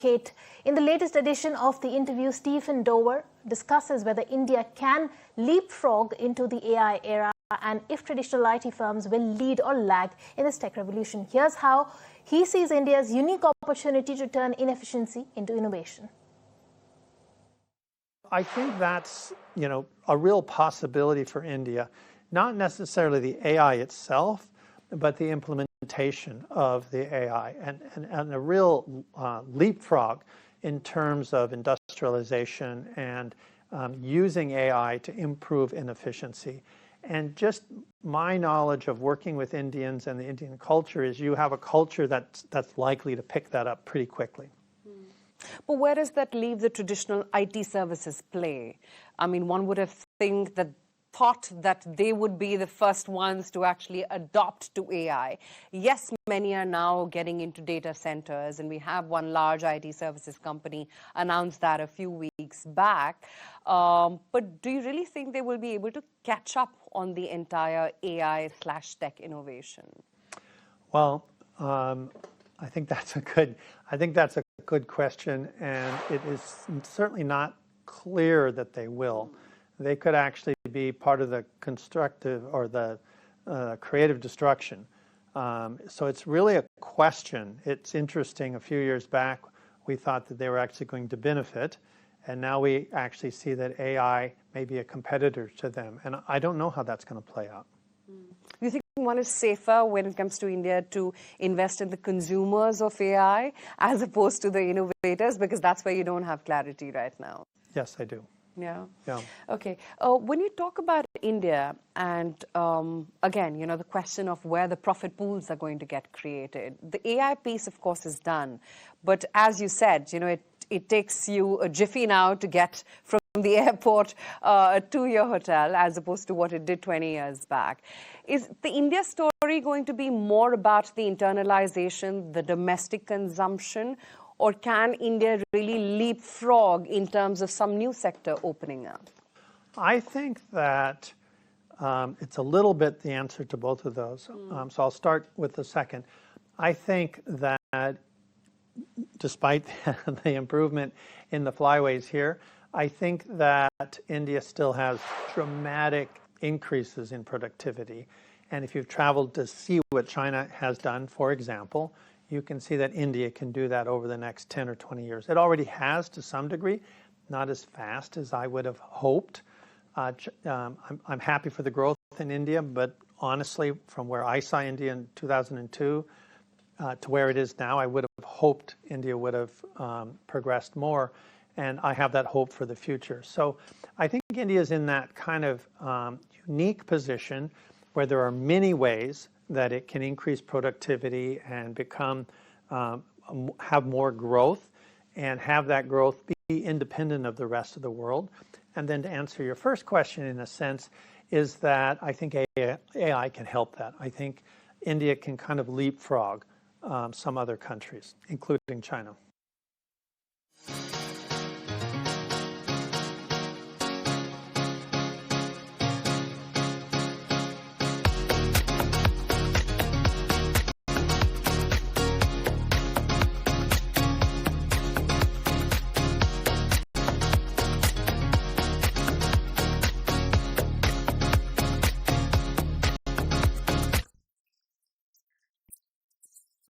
Kate, in the latest edition of the interview, Stephen Dover discusses whether India can leapfrog into the AI era and if traditional IT firms will lead or lag in this tech revolution. Here's how he sees India's unique opportunity to turn inefficiency into innovation. I think that's, a real possibility for India, not necessarily the AI itself, but the implementation of the AI and a real leapfrog in terms of industrialization and using AI to improve inefficiency. And just my knowledge of working with Indians and the Indian culture is you have a culture that's likely to pick that up pretty quickly. But where does that leave the traditional IT services play? I mean, one would have thought that they would be the first ones to actually adopt to AI. Yes, many are now getting into data centers, and we have one large IT services company announced that a few weeks back. But do you really think they will be able to catch up on the entire AI/tech innovation? Well, I think that's a good question, and it is certainly not clear that they will. They could actually be part of the constructive or the creative destruction. So it's really a question. It's interesting. A few years back, we thought that they were actually going to benefit, and now we actually see that AI may be a competitor to them. And I don't know how that's going to play out. Do you think one is safer when it comes to India to invest in the consumers of AI as opposed to the innovators? Because that's where you don't have clarity right now. Yes, I do. Yeah. Yeah. Okay. When you talk about India and, again, the question of where the profit pools are going to get created, the AI piece, of course, is done. But as you said, it takes you a jiffy now to get from the airport to your hotel as opposed to what it did 20 years back. Is the India story going to be more about the internalization, the domestic consumption, or can India really leapfrog in terms of some new sector opening up? I think that it's a little bit the answer to both of those. So I'll start with the second. I think that despite the improvement in the flyways here, I think that India still has dramatic increases in productivity. And if you've traveled to see what China has done, for example, you can see that India can do that over the next 10 or 20 years. It already has to some degree, not as fast as I would have hoped. I'm happy for the growth in India, but honestly, from where I saw India in 2002 to where it is now, I would have hoped India would have progressed more, and I have that hope for the future. So I think India is in that kind of unique position where there are many ways that it can increase productivity and become, have more growth and have that growth be independent of the rest of the world. And then to answer your first question, in a sense, is that I think AI can help that. I think India can kind of leapfrog some other countries, including China.